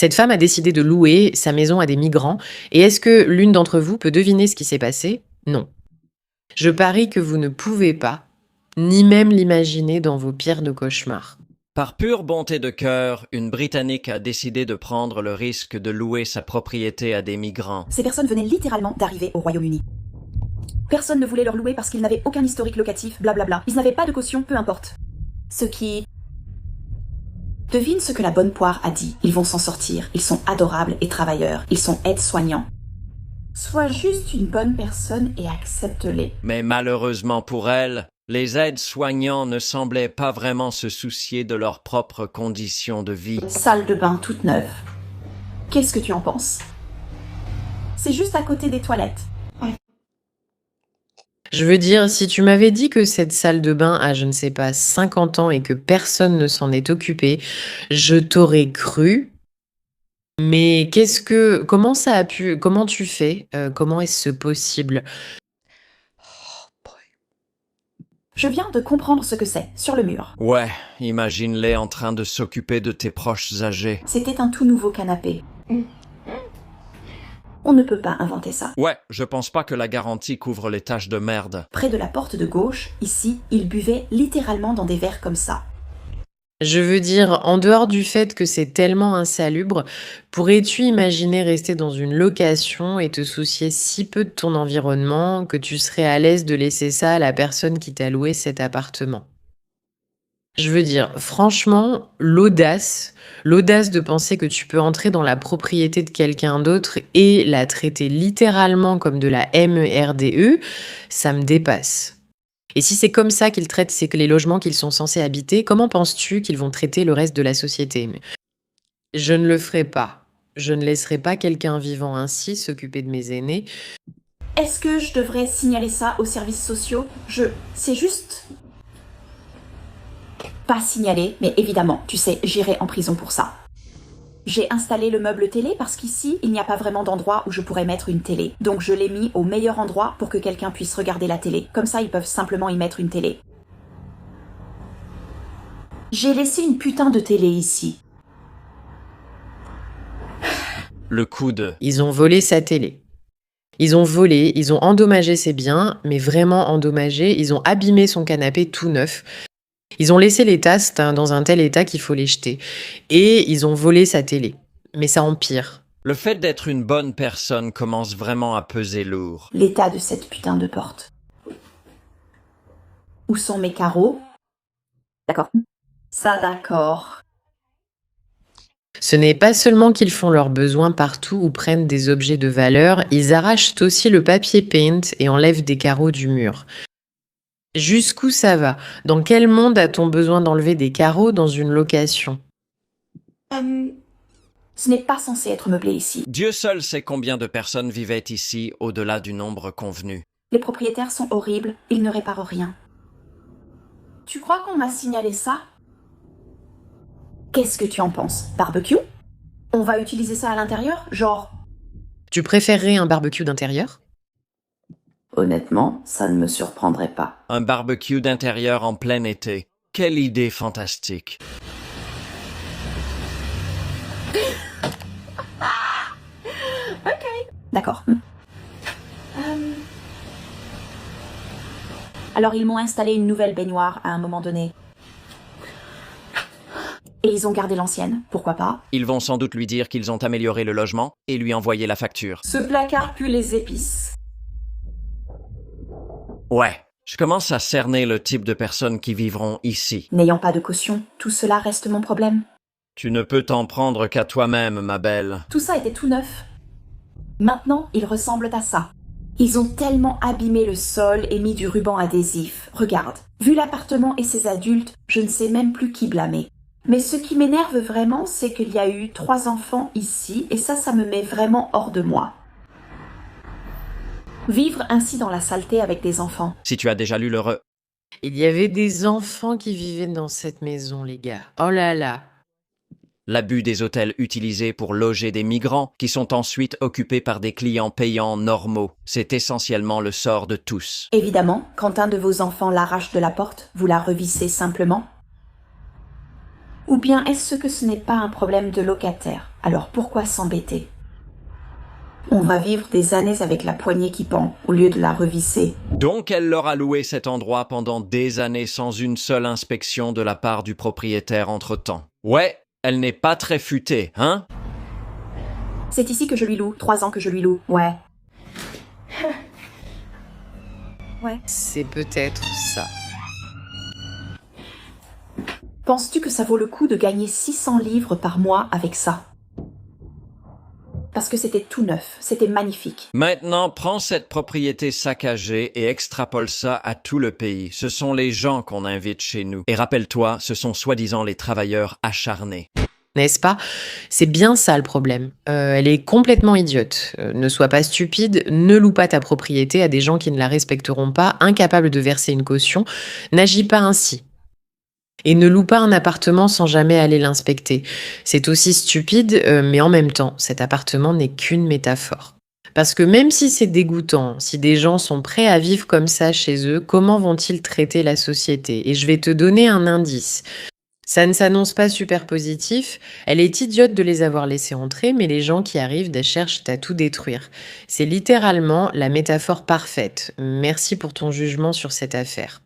Cette femme a décidé de louer sa maison à des migrants. Et est-ce que l'une d'entre vous peut deviner ce qui s'est passé? Non. Je parie que vous ne pouvez pas, ni même l'imaginer dans vos pires de cauchemars. Par pure bonté de cœur, une Britannique a décidé de prendre le risque de louer sa propriété à des migrants. Ces personnes venaient littéralement d'arriver au Royaume-Uni. Personne ne voulait leur louer parce qu'ils n'avaient aucun historique locatif, blablabla. Ils n'avaient pas de caution, peu importe. Ce qui... Devine ce que la bonne poire a dit. Ils vont s'en sortir. Ils sont adorables et travailleurs. Ils sont aides-soignants. Sois juste une bonne personne et accepte-les. Mais malheureusement pour elle, les aides-soignants ne semblaient pas vraiment se soucier de leurs propres conditions de vie. Salle de bain toute neuve. Qu'est-ce que tu en penses? C'est juste à côté des toilettes. Je veux dire, si tu m'avais dit que cette salle de bain a, je ne sais pas, 50 ans et que personne ne s'en est occupé, je t'aurais cru. Mais comment ça a pu, comment tu fais, comment est-ce possible? Je viens de comprendre ce que c'est, sur le mur. Ouais, imagine-les en train de s'occuper de tes proches âgés. C'était un tout nouveau canapé. On ne peut pas inventer ça. Ouais, je pense pas que la garantie couvre les taches de merde. Près de la porte de gauche, ici, ils buvaient littéralement dans des verres comme ça. Je veux dire, en dehors du fait que c'est tellement insalubre, pourrais-tu imaginer rester dans une location et te soucier si peu de ton environnement que tu serais à l'aise de laisser ça à la personne qui t'a loué cet appartement? Je veux dire, franchement, l'audace de penser que tu peux entrer dans la propriété de quelqu'un d'autre et la traiter littéralement comme de la MERDE, ça me dépasse. Et si c'est comme ça qu'ils traitent les logements qu'ils sont censés habiter, comment penses-tu qu'ils vont traiter le reste de la société? Je ne le ferai pas. Je ne laisserai pas quelqu'un vivant ainsi s'occuper de mes aînés. Est-ce que je devrais signaler ça aux services sociaux? C'est juste... Pas signaler, mais évidemment, tu sais, j'irai en prison pour ça. J'ai installé le meuble télé parce qu'ici, il n'y a pas vraiment d'endroit où je pourrais mettre une télé. Donc je l'ai mis au meilleur endroit pour que quelqu'un puisse regarder la télé. Comme ça, ils peuvent simplement y mettre une télé. J'ai laissé une putain de télé ici. Le coude. Ils ont volé sa télé. Ils ont volé, ils ont endommagé ses biens, mais vraiment endommagé. Ils ont abîmé son canapé tout neuf. Ils ont laissé les tasses dans un tel état qu'il faut les jeter. Et ils ont volé sa télé. Mais ça empire. Le fait d'être une bonne personne commence vraiment à peser lourd. L'état de cette putain de porte. Où sont mes carreaux? D'accord. Ça, d'accord. Ce n'est pas seulement qu'ils font leurs besoins partout ou prennent des objets de valeur, ils arrachent aussi le papier paint et enlèvent des carreaux du mur. Jusqu'où ça va? Dans quel monde a-t-on besoin d'enlever des carreaux dans une location? Ce n'est pas censé être meublé ici. Dieu seul sait combien de personnes vivaient ici au-delà du nombre convenu. Les propriétaires sont horribles, ils ne réparent rien. Tu crois qu'on m'a signalé ça? Qu'est-ce que tu en penses? Barbecue? On va utiliser ça à l'intérieur? Genre... Tu préférerais un barbecue d'intérieur? Honnêtement, ça ne me surprendrait pas. Un barbecue d'intérieur en plein été. Quelle idée fantastique. D'accord. Alors ils m'ont installé une nouvelle baignoire à un moment donné. Et ils ont gardé l'ancienne, pourquoi pas? Ils vont sans doute lui dire qu'ils ont amélioré le logement et lui envoyer la facture. Ce placard pue les épices. Ouais, je commence à cerner le type de personnes qui vivront ici. N'ayant pas de caution, tout cela reste mon problème. Tu ne peux t'en prendre qu'à toi-même, ma belle. Tout ça était tout neuf. Maintenant, ils ressemblent à ça. Ils ont tellement abîmé le sol et mis du ruban adhésif. Regarde, vu l'appartement et ses adultes, je ne sais même plus qui blâmer. Mais ce qui m'énerve vraiment, c'est qu'il y a eu 3 enfants ici, et ça me met vraiment hors de moi. Vivre ainsi dans la saleté avec des enfants. Si tu as déjà lu Il y avait des enfants qui vivaient dans cette maison, les gars. Oh là là. L'abus des hôtels utilisés pour loger des migrants qui sont ensuite occupés par des clients payants normaux. C'est essentiellement le sort de tous. Évidemment, quand un de vos enfants l'arrache de la porte, vous la revissez simplement. Ou bien est-ce que ce n'est pas un problème de locataire? Alors pourquoi s'embêter? On va vivre des années avec la poignée qui pend, au lieu de la revisser. Donc elle leur a loué cet endroit pendant des années sans une seule inspection de la part du propriétaire entre-temps. Ouais, elle n'est pas très futée, hein? C'est ici que je lui loue, 3 ans que je lui loue, ouais. Ouais. C'est peut-être ça. Penses-tu que ça vaut le coup de gagner 600 livres par mois avec ça? Parce que c'était tout neuf, c'était magnifique. Maintenant, prends cette propriété saccagée et extrapole ça à tout le pays. Ce sont les gens qu'on invite chez nous. Et rappelle-toi, ce sont soi-disant les travailleurs acharnés. N'est-ce pas? C'est bien ça le problème. Elle est complètement idiote. Ne sois pas stupide, ne loue pas ta propriété à des gens qui ne la respecteront pas, incapables de verser une caution. N'agis pas ainsi. Et ne loue pas un appartement sans jamais aller l'inspecter. C'est aussi stupide, mais en même temps, cet appartement n'est qu'une métaphore. Parce que même si c'est dégoûtant, si des gens sont prêts à vivre comme ça chez eux, comment vont-ils traiter la société? Et je vais te donner un indice. Ça ne s'annonce pas super positif. Elle est idiote de les avoir laissés entrer, mais les gens qui arrivent cherchent à tout détruire. C'est littéralement la métaphore parfaite. Merci pour ton jugement sur cette affaire.